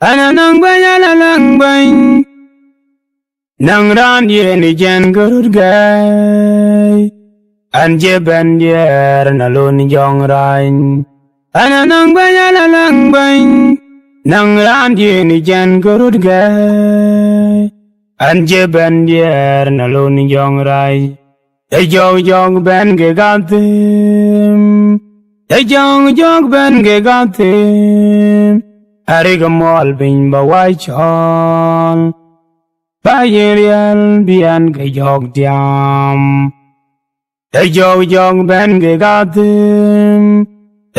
Ana nang banyala nang bany nang ran ye ni jen gurud gay anje ben yer na lon jong rain. Ana nang banyala nang bany nang ran ye ni jen gurud gay anje ben yer na lon jong rai. Ê jong ben ge gatim ê jong ben ge gatim Ariga mol bin ba wai chon ba yerial bian ge jog diam ê jong ben ge gatim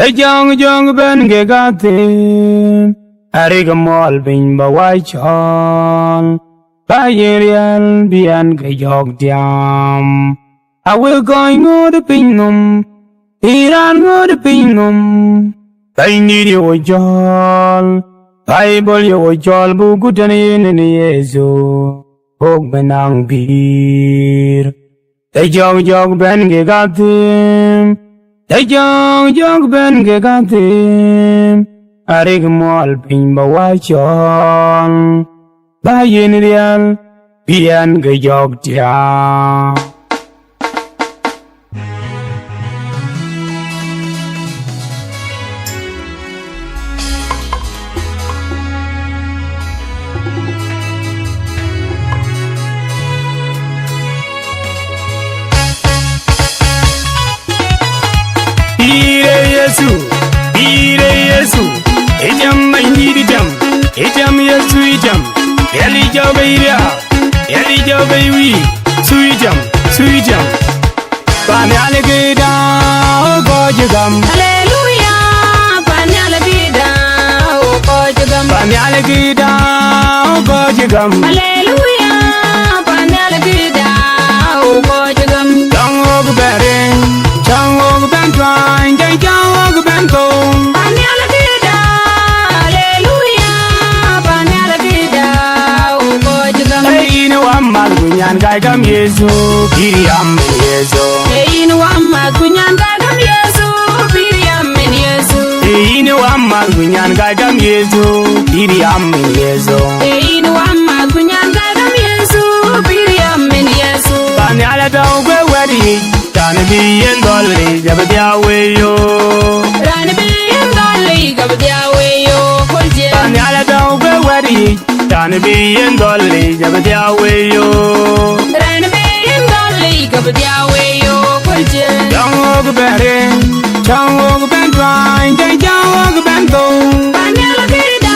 ê jong ben ge gatim Ariga mol bin ba wai chon ba yerial bian ge jog diam. I will going go to Pinum, Iran go to Pinum. I need your jol, Bible your jol, Bugutan in Yezo, Hogmanang beer. The jog ben gegatim, the jog ben gegatim. I rig mall pimba wachon, by Yenrial, Pian gejog dia. Ire Yesu, ejam bayiri jam, ejam Yesu ejam, yali jabe ira, yali jabe wi, sui jam, panale geda, gojagam, Hallelujah, panale geda, gojagam, panale geda, gojagam, Hallelujah, panale geda, gojagam, Jangog beren, jangog ben twine, jangog ben tong. panale geda, Hallelujah, panale geda, gojagam. Hey, no one man, kunyan kai kam Yesu, kiriam Yesu. Hey, no amma kunyan gagam Yesu, piriam men Yesu. Hey, no one man, kunyan kai kam Yesu, kiriam Yesu. Hey, no amma kunyan gagam Yesu, piriam men Yesu. Panyala tau kwe wedi, tani biyen dolly, jabadia weyo. Rani biyen dolly, gabdia weyo, kolje. Panyala tau kwe wedi, tani biyen dolly, jabadia weyo. Rani biyen dolly, gabdia weyo, kolje. Jangog beren, jangog ben twine, jangog ben tong. Panyala gida,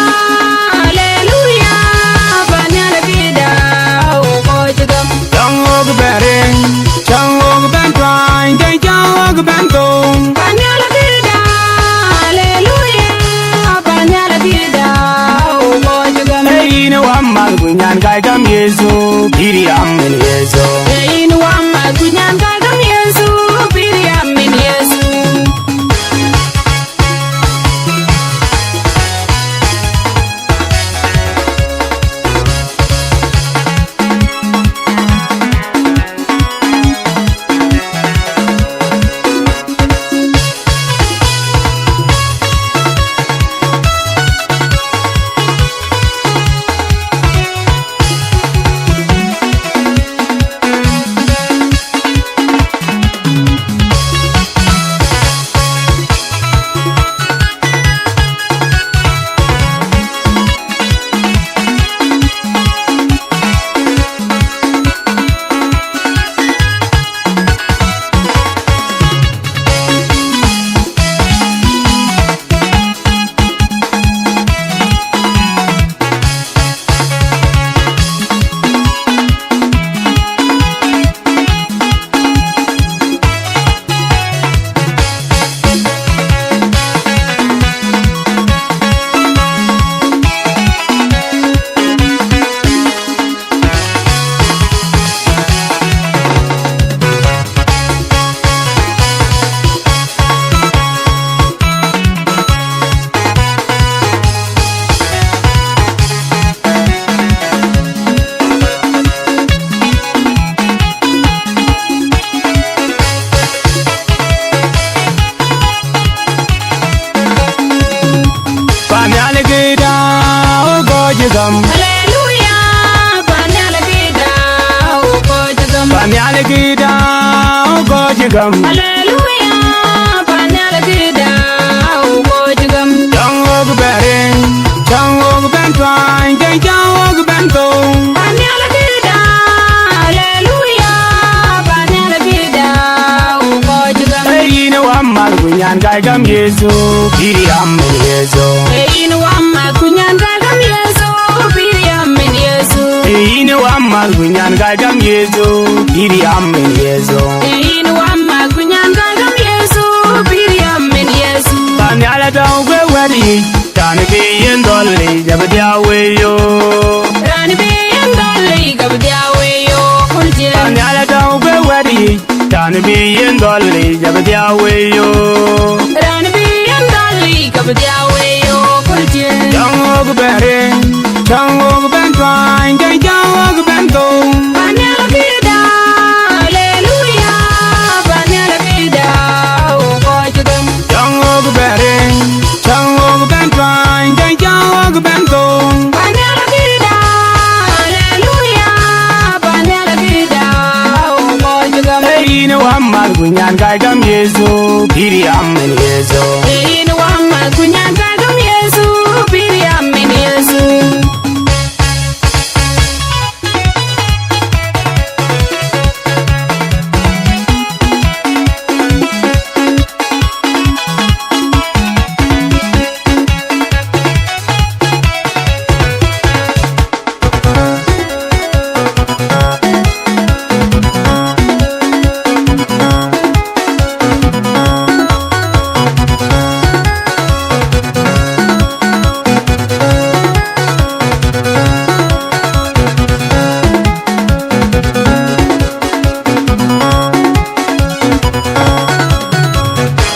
hallelujah, panyala gida, gojagam. Jangog beren, jangog ben twine, jangog ben tong. Panyala gida, hallelujah, panyala gida, gojagam. Hey, no one man, kunyan kai kam Yesu, kiriam Yesu. Hey, no amma kunyan gagam Yesu, piriam men Yesu. jigam Hallelujah, Panyala Gida, Uko Jagam. Panyala Gida, Uko Jigam Hallelujah, Panyala Gida, Uko Jagam. Jangog Berin, Jangog Bentwine, Jangog Bento Panyala Gida, Hallelujah, Panyala Gida, Uko Jagam. Ayina Wamal Gunyan Gaigam Yesu, Piriam Yesu Ayina Wamma Kunyan Gagam Yesu, Piriam Yesu. Ayina Wamal Gunyan Gaigam Yesu, Piriam Yesu Ayina Wamma Kunyan Gagam Yesu, Piriam Yesu. Panyala Dongwe Wedi, Tanabi and Dolly, Jabadiawayo Rani be and Dolly, Gabdiawayo, Kulje. Panyala Dongwe Wedi, Tanabi and Dolly, Jabadiawayo Rani be and Dolly, Gabdiawayo, Kulje. Jangog Berin, Jangog Bentwine, Jangog Bento Panyala Gida, Hallelujah, Panyala Gida, Ukojagam. Jangog Berin, Jangog Bentwine, Jangog Bento Panyala Gida, Hallelujah, Panyala Gida, Ukojagam. Ayina Wamal Gunyan Gaigam Yesu, Piriam Yesu Ayina Wamma Kunyan Gagam Yesu, Piriam Yesu.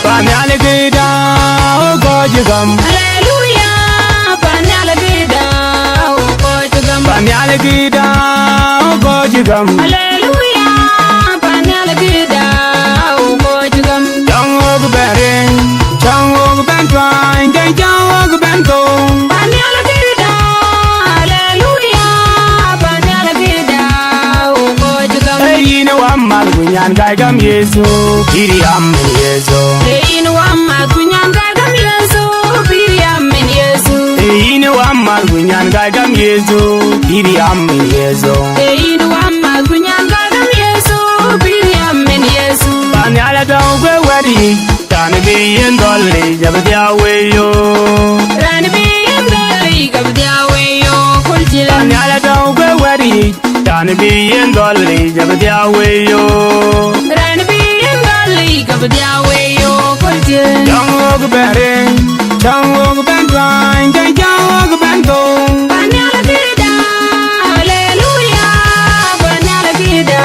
Panyala Gida, Ukojagam Hallelujah, Panyala Gida, Ukojagam. Panyala Gida, Ukojagam Hallelujah, Panyala Gida, Ukojagam. Jangog Berin, Jangog Bentwine, Jangog Bento Panyala Gida, Hallelujah, Panyala Gida, Ukojagam. Ayina Wamal Gunyan Gaigam Yesu, Piriam Yesu Ayina Wamma Kunyan Gagam Yesu, Piriam Yesu. Ayina Wamal Gunyan Gaigam Yesu, Piriam Yesu Ayina Wamma Kunyan Gagam Yesu, Piriam Yesu. Panyala Dongwe Wedi, Tanabi and Dolly, Jabadiawayo Rani be and Dolly, Gabdiawayo, Kulje. Panyala Dongwe Wedi, Tanabi and Dolly, Jabadiawayo Rani be and Dolly, Gabdiawayo, Kulje. Jangog Berin, Jangog Bentwine, Jangog Bento Panyala Gida, Hallelujah, Panyala Gida,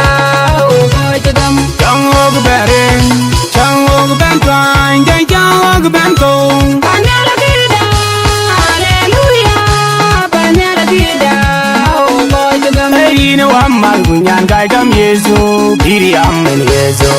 Ukojagam. Jangog Berin, Jangog Bentwine, Jangog Bento Panyala Gida, Hallelujah, Panyala Gida, Ukojagam. Ayina Wamal Gunyan Gaigam Yesu, Piriam Yesu